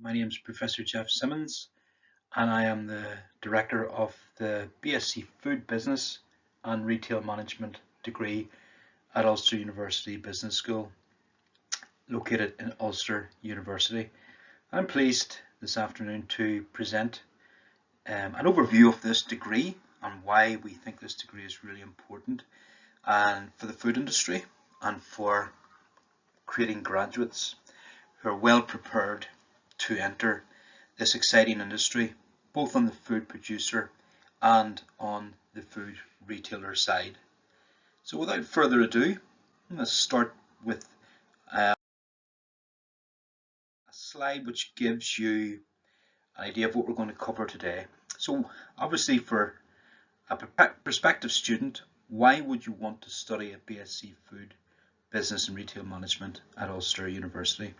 My name is Professor Jeff Simmons, and I am the Director of the BSc Food Business and Retail Management degree at Ulster University Business School, located in Ulster University. I'm pleased this afternoon to present an overview of this degree and why we think this degree is really important and for the food industry and for creating graduates who are well prepared to enter this exciting industry, both on the food producer and on the food retailer side. So without further ado, let's start with a slide which gives you an idea of what we're going to cover today. So obviously for a prospective student, why would you want to study a BSc Food Business and Retail Management at Ulster University?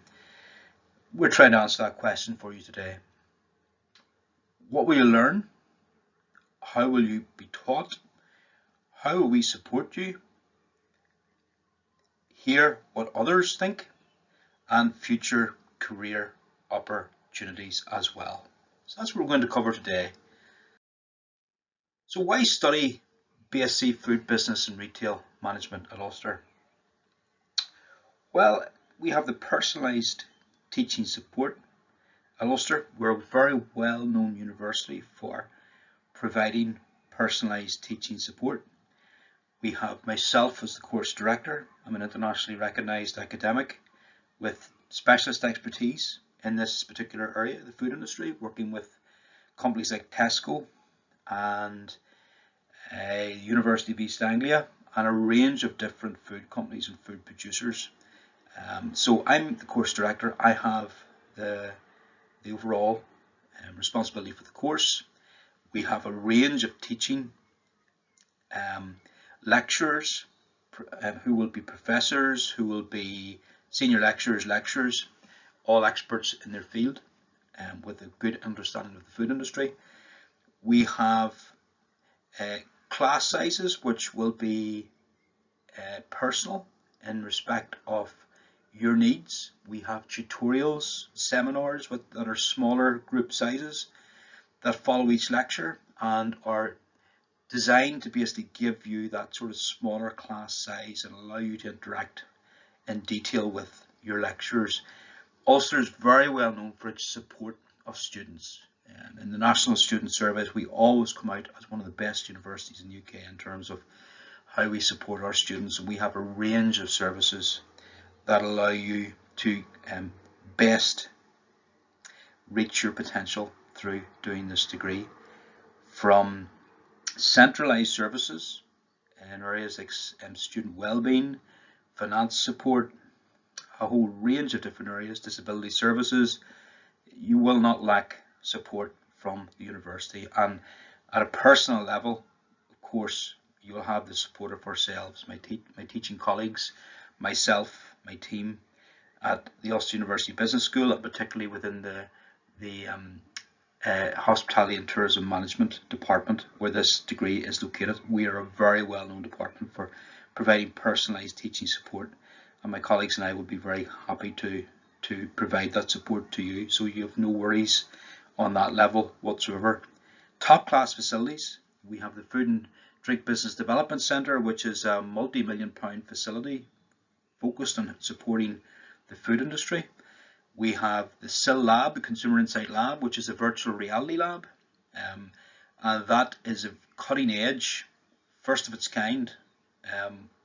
We're trying to answer that question for you today. What will you learn? How will you be taught? How will we support you? Hear what others think, and future career opportunities as well. So that's what we're going to cover today. So why study BSc Food Business and Retail Management at Ulster? Well, we have the personalised teaching support at Ulster. We're a very well-known university for providing personalised teaching support. We have myself as the course director. I'm an internationally recognised academic with specialist expertise in this particular area, the food industry, working with companies like Tesco and University of East Anglia and a range of different food companies and food producers. So I'm the course director. I have the overall responsibility for the course. We have a range of teaching lecturers who will be professors, who will be senior lecturers, all experts in their field with a good understanding of the food industry. We have class sizes which will be personal in respect of your needs. We have tutorials, seminars that are smaller group sizes that follow each lecture and are designed to basically give you that sort of smaller class size and allow you to interact in detail with your lecturers. Ulster is very well known for its support of students. In the National Student Surveys, we always come out as one of the best universities in the UK in terms of how we support our students, and we have a range of services that allow you to best reach your potential through doing this degree, from centralised services in areas like student wellbeing, finance support, a whole range of different areas, disability services. You will not lack support from the university, and at a personal level, of course, you'll have the support of ourselves, my teaching colleagues, myself, my team at the Ulster University Business School, and particularly within the Hospitality and Tourism Management department where this degree is located. We are a very well-known department for providing personalised teaching support, and my colleagues and I would be very happy to provide that support to you, so you have no worries on that level whatsoever. Top class facilities. We have the Food and Drink Business Development Centre, which is a multi-million-pound facility focused on supporting the food industry. We have the CIL Lab, the Consumer Insight Lab, which is a virtual reality lab, and that is a cutting edge, first of its kind,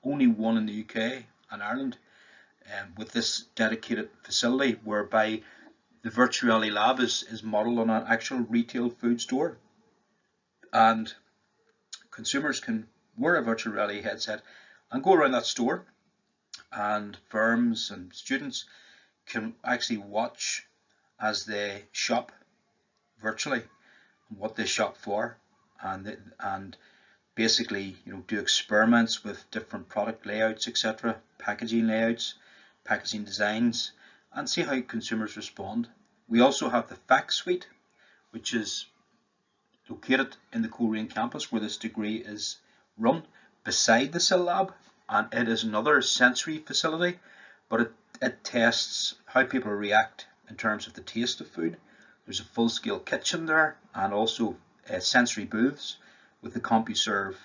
only one in the UK and Ireland, with this dedicated facility whereby the virtual reality lab is modelled on an actual retail food store, and consumers can wear a virtual reality headset and go around that store, and firms and students can actually watch as they shop virtually, what they shop for, and basically do experiments with different product layouts, etc., packaging layouts, packaging designs, and see how consumers respond. We also have the Fact Suite, which is located in the Coleraine campus where this degree is run beside the CIL Lab, and it is another sensory facility, but it tests how people react in terms of the taste of food. There's a full-scale kitchen there, and also sensory booths with the CompuServe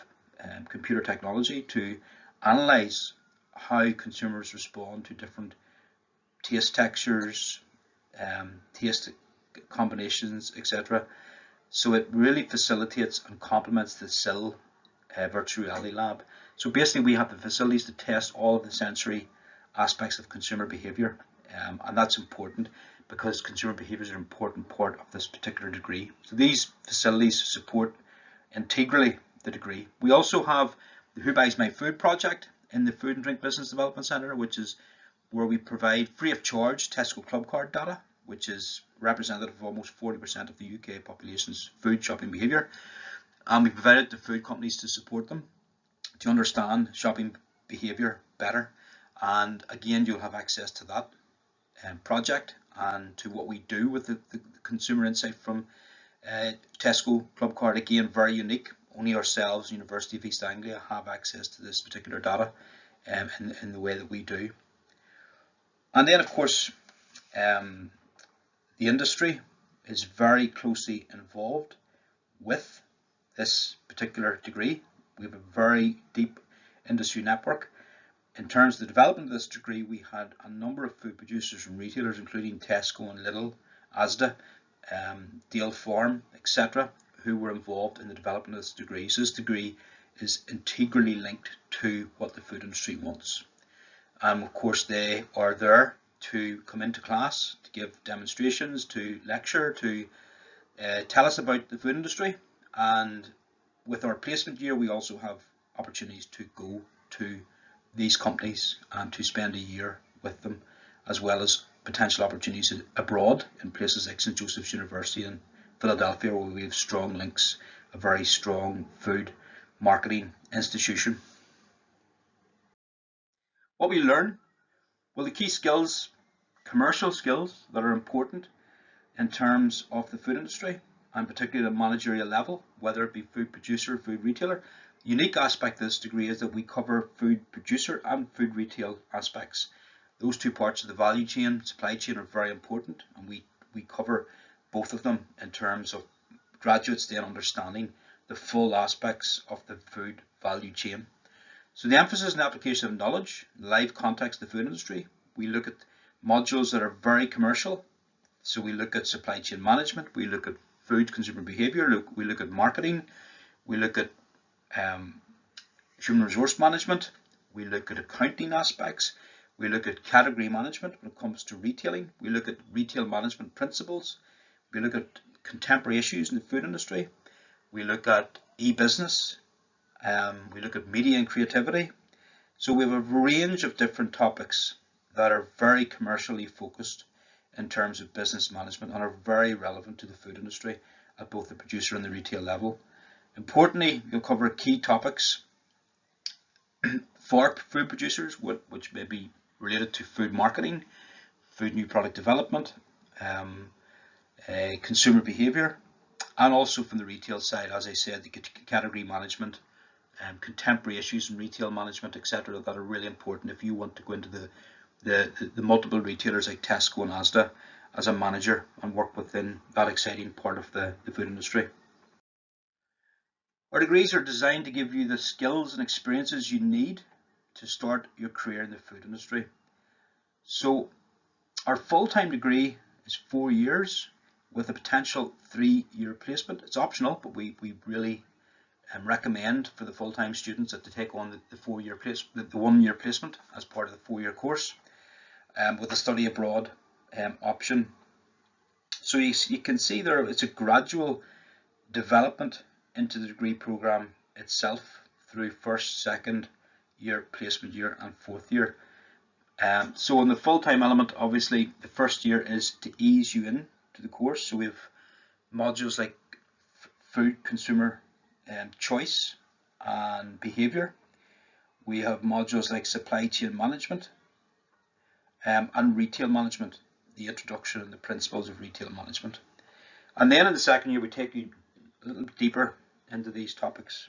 computer technology to analyze how consumers respond to different taste textures, taste combinations, etc. So it really facilitates and complements the SIL virtual reality lab. So basically we have the facilities to test all of the sensory aspects of consumer behaviour, and that's important because consumer behaviour is an important part of this particular degree. So these facilities support integrally the degree. We also have the Who Buys My Food project in the Food and Drink Business Development Centre, which is where we provide free of charge Tesco Club Card data, which is representative of almost 40% of the UK population's food shopping behaviour. And we provided to food companies to support them to understand shopping behaviour better. And again, you'll have access to that project and to what we do with the consumer insight from Tesco Club Card. Again, very unique. Only ourselves, University of East Anglia, have access to this particular data in the way that we do. And then, of course, the industry is very closely involved with this particular degree. We have a very deep industry network. In terms of the development of this degree, we had a number of food producers and retailers, including Tesco and Lidl, Asda, Dale Farm, etc., who were involved in the development of this degree. So this degree is integrally linked to what the food industry wants. Of course, they are there to come into class, to give demonstrations, to lecture, to tell us about the food industry. And with our placement year, we also have opportunities to go to these companies and to spend a year with them, as well as potential opportunities abroad in places like St. Joseph's University in Philadelphia, where we have strong links, a very strong food marketing institution. What we learn? Well, the key skills, commercial skills that are important in terms of the food industry, and particularly the managerial level, whether it be food producer, food retailer. The unique aspect of this degree is that we cover food producer and food retail aspects. Those two parts of the value chain, supply chain, are very important, and we cover both of them in terms of graduates then understanding the full aspects of the food value chain. So the emphasis in the application of knowledge, live context of the food industry. We look at modules that are very commercial. So we look at supply chain management, we look at food consumer behaviour, we look at marketing, we look at human resource management, we look at accounting aspects, we look at category management when it comes to retailing, we look at retail management principles, we look at contemporary issues in the food industry, we look at e-business, we look at media and creativity. So we have a range of different topics that are very commercially focused in terms of business management and are very relevant to the food industry at both the producer and the retail level. Importantly, you'll cover key topics for food producers, which may be related to food marketing, food new product development, consumer behaviour, and also from the retail side, as I said, the category management, contemporary issues in retail management, etc., that are really important if you want to go into the multiple retailers like Tesco and Asda as a manager and work within that exciting part of the food industry. Our degrees are designed to give you the skills and experiences you need to start your career in the food industry. So our full-time degree is 4 years with a potential 3-year placement. It's optional, but we really recommend for the full-time students that they take on the 1-year placement as part of the 4-year course. With a study abroad option. So you can see there it's a gradual development into the degree program itself through first, second year, placement year and 4th year. So in the full-time element, obviously the first year is to ease you in to the course. So we have modules like food consumer choice and behaviour. We have modules like supply chain management, and retail management, the introduction and the principles of retail management. And then in the second year, we take you a little bit deeper into these topics.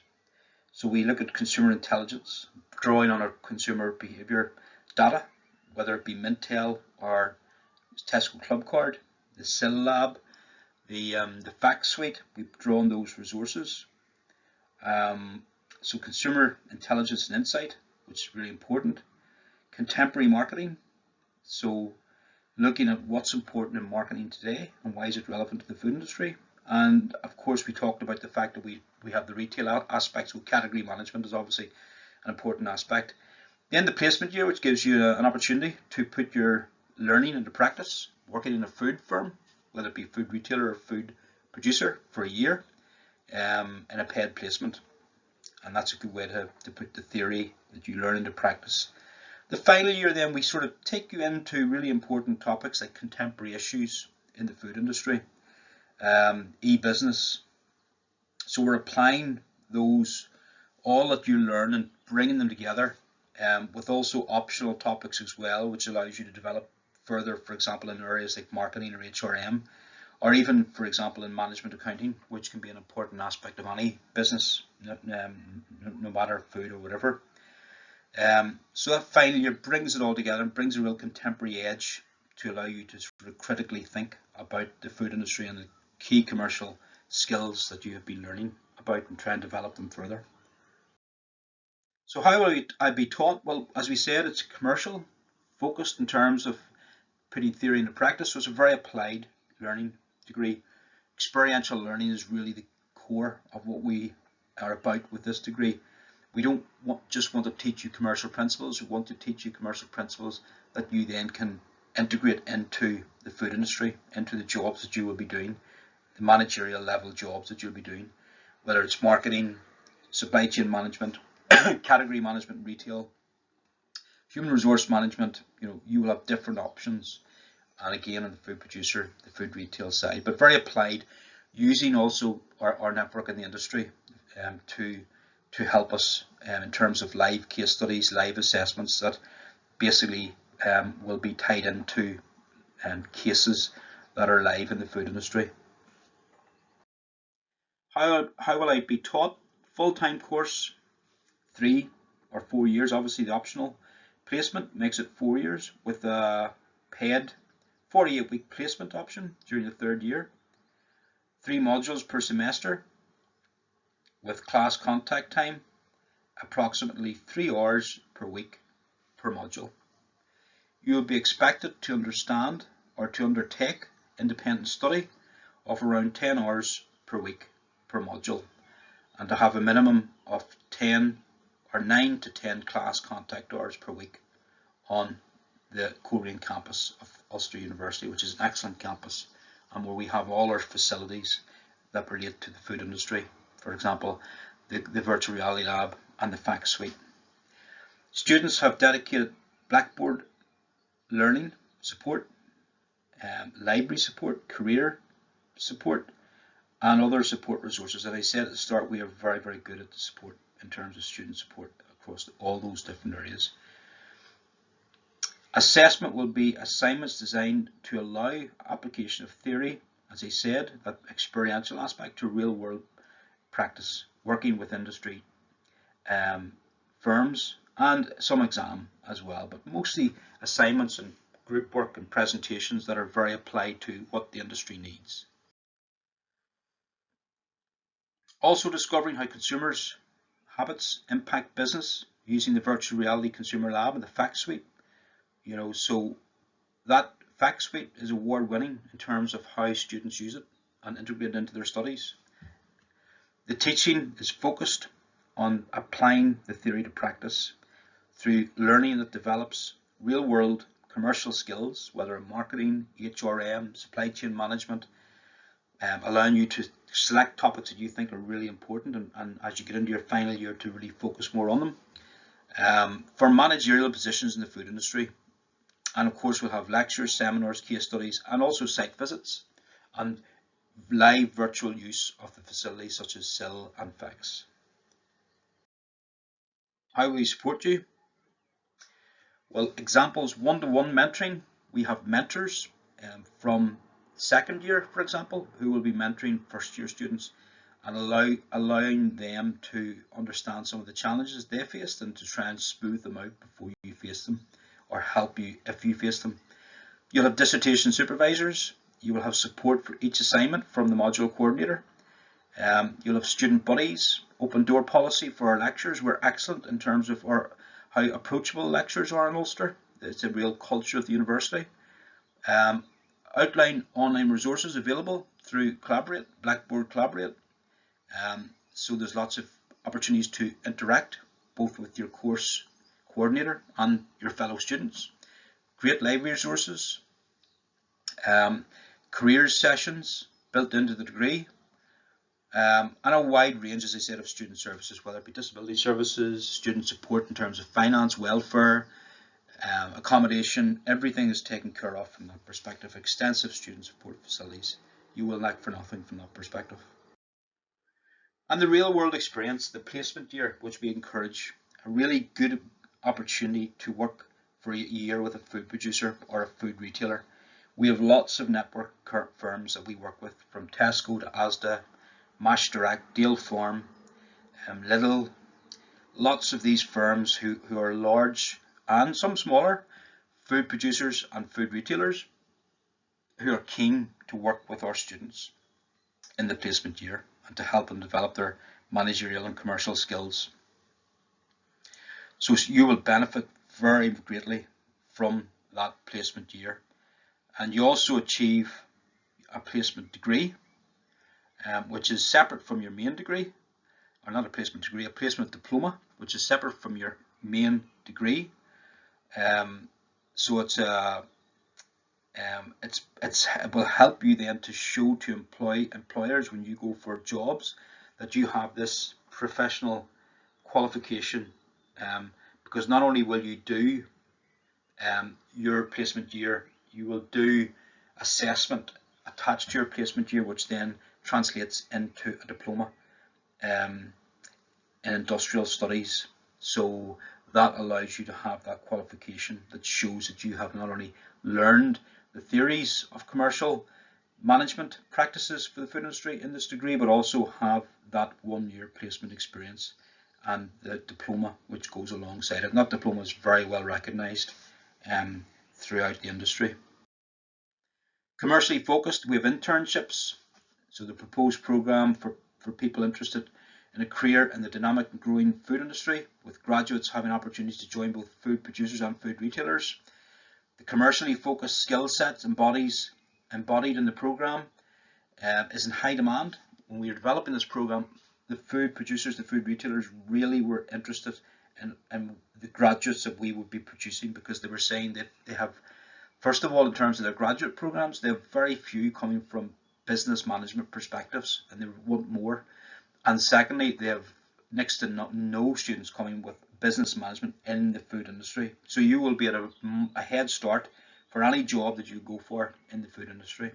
So we look at consumer intelligence, drawing on our consumer behaviour data, whether it be Mintel or Tesco Club Card, the SIL Lab, the fact suite. We've drawn those resources. So consumer intelligence and insight, which is really important. Contemporary marketing, so looking at what's important in marketing today and why is it relevant to the food industry. And of course we talked about the fact that we have the retail aspects, so category management is obviously an important aspect. Then the placement year, which gives you an opportunity to put your learning into practice, working in a food firm, whether it be food retailer or food producer, for a year in a paid placement. And that's a good way to put the theory that you learn into practice. The final year then, we sort of take you into really important topics like contemporary issues in the food industry, e-business. So we're applying those, all that you learn, and bringing them together with also optional topics as well, which allows you to develop further, for example, in areas like marketing or HRM, or even, for example, in management accounting, which can be an important aspect of any business, no matter food or whatever. So that final year brings it all together and brings a real contemporary edge to allow you to sort of critically think about the food industry and the key commercial skills that you have been learning about and try and develop them further. So how will I be taught? Well, as we said, it's commercial, focused in terms of putting theory into practice, so it's a very applied learning degree. Experiential learning is really the core of what we are about with this degree. We don't just want to teach you commercial principles, we want to teach you commercial principles that you then can integrate into the food industry, into the jobs that you will be doing, the managerial level jobs that you'll be doing, whether it's marketing, supply chain management, category management, retail, human resource management. You will have different options, and again on the food producer, the food retail side, but very applied, using also our network in the industry to help us in terms of live case studies, live assessments that basically will be tied into cases that are live in the food industry. How will I be taught? Full-time course, 3 or 4 years. Obviously the optional placement makes it 4 years with a paid 48-week placement option during the 3rd year. 3 modules per semester with class contact time, approximately 3 hours per week per module. You will be expected to understand or to undertake independent study of around 10 hours per week per module, and to have a minimum of 10 or 9 to 10 class contact hours per week on the Coleraine campus of Ulster University, which is an excellent campus and where we have all our facilities that relate to the food industry. For example, the virtual reality lab and the fact suite. Students have dedicated Blackboard learning support, library support, career support, and other support resources. As I said at the start, we are very, very good at the support in terms of student support across all those different areas. Assessment will be assignments designed to allow application of theory, as I said, that experiential aspect, to real world practice, working with industry firms, and some exam as well, but mostly assignments and group work and presentations that are very applied to what the industry needs. Also discovering how consumers' habits impact business using the virtual reality consumer lab and the fact suite. So that fact suite is award-winning in terms of how students use it and integrate it into their studies. The teaching is focused on applying the theory to practice through learning that develops real-world commercial skills, whether in marketing, HRM, supply chain management, allowing you to select topics that you think are really important, and as you get into your final year to really focus more on them. For managerial positions in the food industry, and of course we'll have lectures, seminars, case studies, and also site visits and live virtual use of the facilities such as SIL and FEX. How will we support you? Well, examples: one-to-one mentoring. We have mentors from 2nd year, for example, who will be mentoring 1st year students and allowing them to understand some of the challenges they faced and to try and smooth them out before you face them, or help you if you face them. You'll have dissertation supervisors. You will have support for each assignment from the module coordinator. You'll have student buddies, open door policy for our lectures. We're excellent in terms of how approachable lectures are in Ulster. It's a real culture of the university. Outline online resources available through Collaborate, Blackboard Collaborate. So there's lots of opportunities to interact both with your course coordinator and your fellow students. Great live resources, careers sessions built into the degree, and a wide range, as I said, of student services, whether it be disability services, student support in terms of finance, welfare, accommodation. Everything is taken care of from that perspective. Extensive student support facilities. You will lack for nothing from that perspective. And the real world experience, the placement year, which we encourage, a really good opportunity to work for a year with a food producer or a food retailer. We have lots of network firms that we work with, from Tesco to Asda, Mash Direct, Dale Farm, Lidl. Lots of these firms who are large and some smaller food producers and food retailers who are keen to work with our students in the placement year and to help them develop their managerial and commercial skills. So you will benefit very greatly from that placement year, and you also achieve a placement degree, which is separate from your main degree, or not a placement degree, a placement diploma, which is separate from your main degree. So it will help you then to show to employers when you go for jobs that you have this professional qualification, because not only will you do your placement year, you will do assessment attached to your placement year, which then translates into a diploma in industrial studies. So that allows you to have that qualification that shows that you have not only learned the theories of commercial management practices for the food industry in this degree, but also have that 1 year placement experience and the diploma which goes alongside it. And that diploma is very well recognised throughout the industry. Commercially focused, we have internships. So the proposed programme for people interested in a career in the dynamic and growing food industry, with graduates having opportunities to join both food producers and food retailers. The commercially focused skill sets embodied in the programme is in high demand. When we were developing this programme, the food producers, the food retailers really were interested in the graduates that we would be producing, because they were saying that they have, first of all, in terms of their graduate programs, they have very few coming from business management perspectives, and they want more. And secondly, they have next to no students coming with business management in the food industry. So you will be at a head start for any job that you go for in the food industry.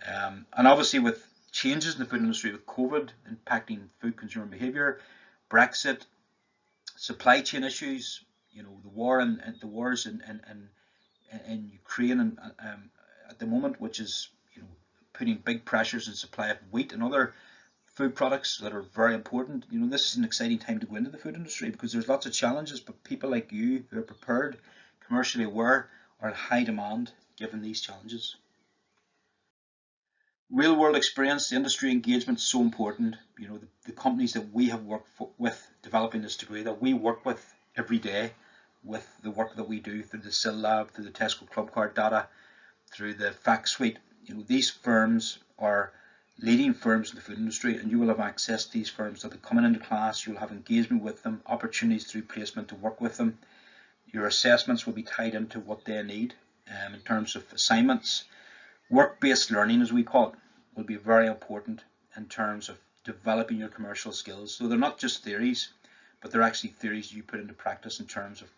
And obviously, with changes in the food industry, with COVID impacting food consumer behaviour, Brexit, supply chain issues, the wars in Ukraine and at the moment, which is putting big pressures on supply of wheat and other food products that are very important. This is an exciting time to go into the food industry, because there's lots of challenges, but people like you who are prepared, commercially aware, are in high demand given these challenges. Real world experience, the industry engagement is so important. The companies that we have worked with developing this degree, that we work with every day, with the work that we do through the SIL Lab, through the Tesco Club Card data, through the Fact Suite. These firms are leading firms in the food industry, and you will have access to these firms. That they're coming into class, you'll have engagement with them, opportunities through placement to work with them. Your assessments will be tied into what they need in terms of assignments. Work-based learning, as we call it, will be very important in terms of developing your commercial skills. So they're not just theories, but they're actually theories you put into practice in terms of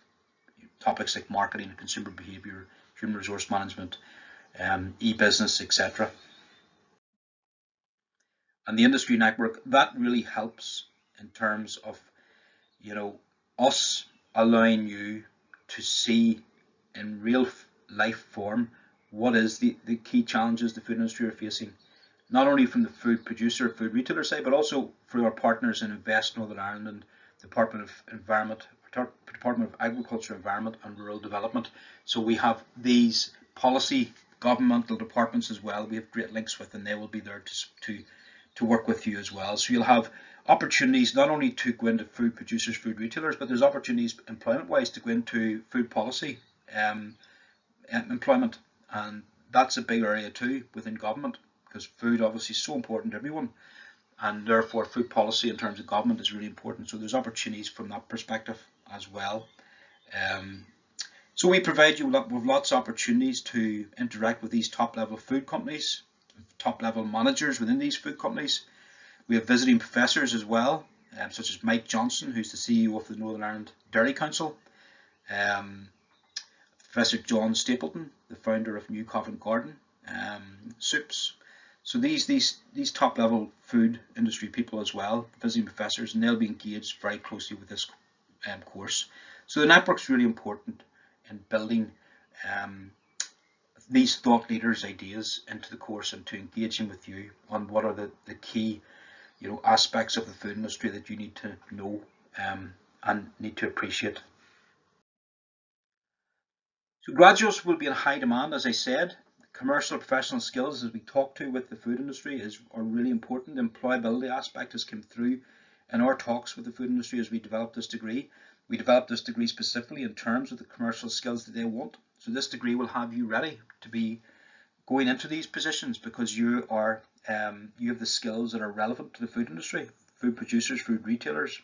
topics like marketing and consumer behaviour, human resource management, e-business, etc. And the industry network, that really helps in terms of us allowing you to see in real life form what is the key challenges the food industry are facing, not only from the food producer, food retailer side, but also through our partners in Invest Northern Ireland and Department of Agriculture, Environment and Rural Development. So we have these policy governmental departments as well. We have great links with, and they will be there to work with you as well. So you'll have opportunities not only to go into food producers, food retailers, but there's opportunities employment-wise to go into food policy employment, and that's a big area too within government, because food obviously is so important to everyone, and therefore food policy in terms of government is really important. So there's opportunities from that perspective as well. So we provide you with lots of opportunities to interact with these top level food companies, top level managers within these food companies. We have visiting professors as well, such as Mike Johnson, who's the CEO of the Northern Ireland Dairy Council, Professor John Stapleton, the founder of New Covent Garden Soups. So these top level food industry people as well, visiting professors, and they'll be engaged very closely with this course. So the network's really important in building these thought leaders' ideas into the course and to engaging with you on what are the key aspects of the food industry that you need to know and need to appreciate. So graduates will be in high demand, as I said. Commercial professional skills, as we talk to with the food industry, are really important. The employability aspect has come through in our talks with the food industry as we develop this degree. We developed this degree specifically in terms of the commercial skills that they want. So this degree will have you ready to be going into these positions, because you have the skills that are relevant to the food industry, food producers, food retailers.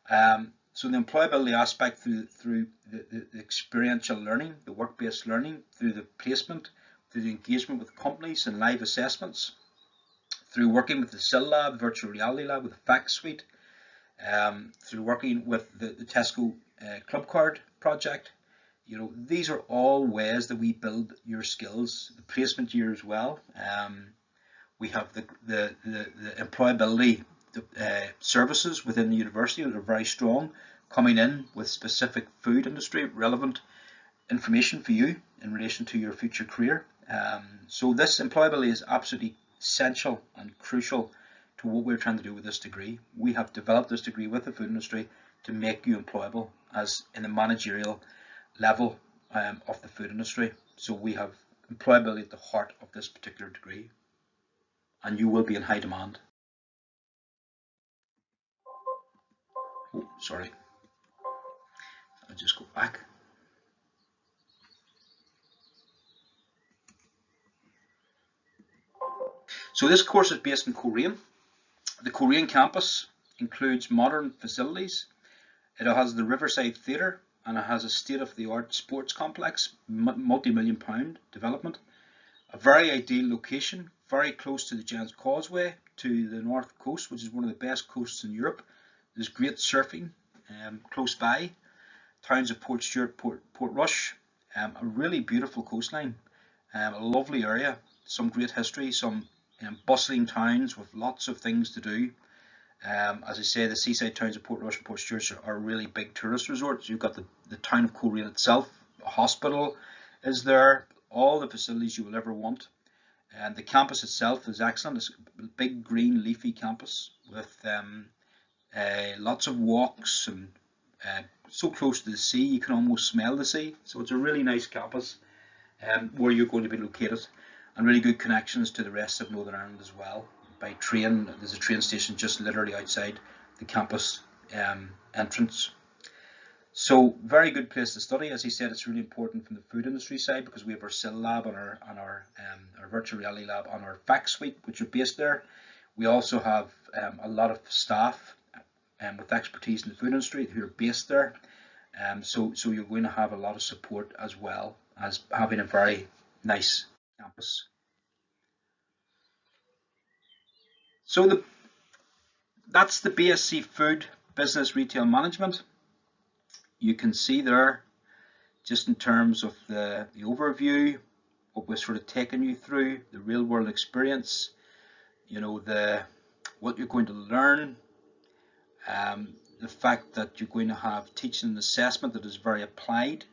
So the employability aspect through the experiential learning, the work-based learning, through the placement, through the engagement with companies and live assessments, through working with the SIL lab, virtual reality lab, with the Fact Suite, through working with the Tesco Club Card project. These are all ways that we build your skills. The placement year as well. We have the employability services within the university that are very strong, coming in with specific food industry relevant information for you in relation to your future career. So this employability is absolutely essential and crucial to what we're trying to do with this degree. We have developed this degree with the food industry to make you employable as in the managerial level of the food industry. So we have employability at the heart of this particular degree, and you will be in high demand. Oh, sorry. I'll just go back. So this course is based in Coleraine. The Coleraine campus includes modern facilities. It has the Riverside Theatre, and it has a state-of-the-art sports complex, multi-million-pound development. A very ideal location, very close to the Giant's Causeway, to the north coast, which is one of the best coasts in Europe. There's great surfing close by. Towns of Port Stewart, Portrush, a really beautiful coastline, a lovely area, some great history, some bustling towns with lots of things to do. As I say, the seaside towns of Portrush and Port Stewart are really big tourist resorts. You've got the town of Coleraine itself, a hospital is there, all the facilities you will ever want. And the campus itself is excellent. It's a big green leafy campus with lots of walks, and so close to the sea you can almost smell the sea. So it's a really nice campus where you're going to be located, and really good connections to the rest of Northern Ireland as well. By train, there's a train station just literally outside the campus entrance. So very good place to study. As he said, it's really important from the food industry side, because we have our SIL lab and our virtual reality lab on our Fact Suite, which are based there. We also have a lot of staff with expertise in the food industry who are based there. So you're going to have a lot of support as well as having a very nice campus. So that's the BSc Food Business Retail Management. You can see there, just in terms of the overview, what we're sort of taking you through, the real world experience, what you're going to learn, the fact that you're going to have teaching and assessment that is very applied,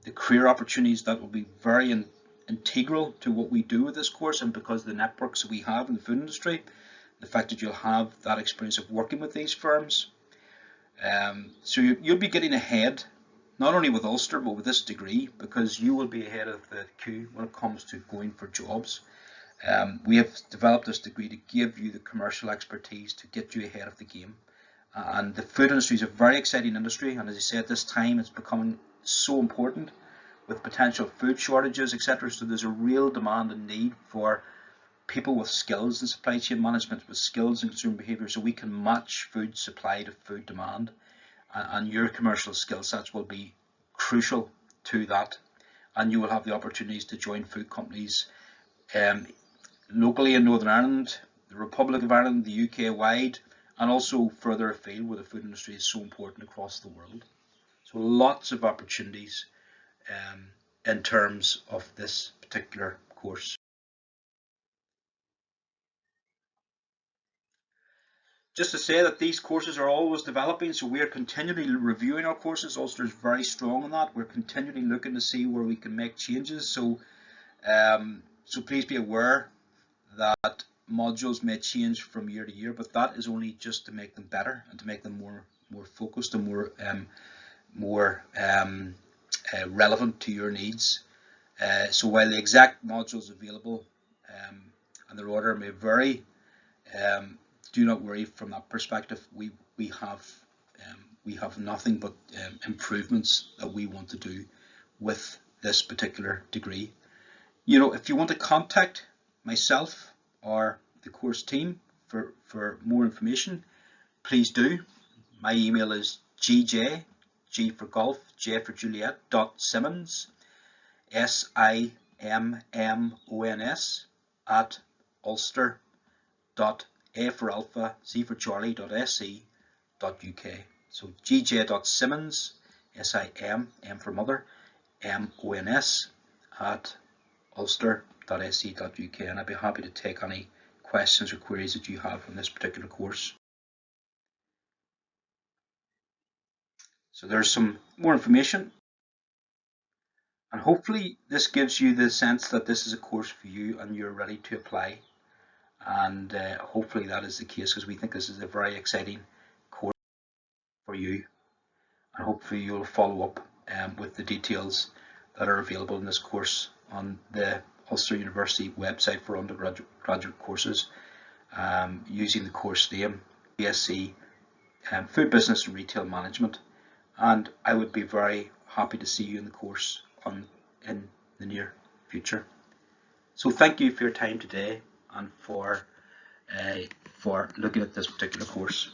the career opportunities that will be very integral to what we do with this course, and because of the networks that we have in the food industry, the fact that you'll have that experience of working with these firms. So you'll be getting ahead not only with Ulster but with this degree, because you will be ahead of the queue when it comes to going for jobs. We have developed this degree to give you the commercial expertise to get you ahead of the game. And the food industry is a very exciting industry, and as I said, this time it's becoming so important with potential food shortages, etc. So there's a real demand and need for people with skills in supply chain management, with skills in consumer behaviour, so we can match food supply to food demand. And your commercial skill sets will be crucial to that. And you will have the opportunities to join food companies locally in Northern Ireland, the Republic of Ireland, the UK wide, and also further afield where the food industry is so important across the world. So lots of opportunities in terms of this particular course. Just to say that these courses are always developing, so we are continually reviewing our courses. Ulster is very strong on that. We're continually looking to see where we can make changes. So please be aware that modules may change from year to year, but that is only just to make them better and to make them more focused and more relevant to your needs. So while the exact modules available and their order may vary, do not worry from that perspective. We have nothing but improvements that we want to do with this particular degree. If you want to contact myself or the course team for more information, please do. My email is gj, G for golf, J for Juliet, .simmons, SIMMONS at Ulster A for Alpha, C for Charlie, .se.uk. So gj.simmons, SIM, M for mother, MONS at ulster.se.uk, and I'd be happy to take any questions or queries that you have on this particular course. So there's some more information, and hopefully this gives you the sense that this is a course for you and you're ready to apply. And hopefully that is the case, because we think this is a very exciting course for you, and hopefully you'll follow up with the details that are available in this course on the Ulster University website for undergraduate courses, using the course name BSc Food Business and Retail Management. And I would be very happy to see you in the course in the near future. So thank you for your time today and for looking at this particular course.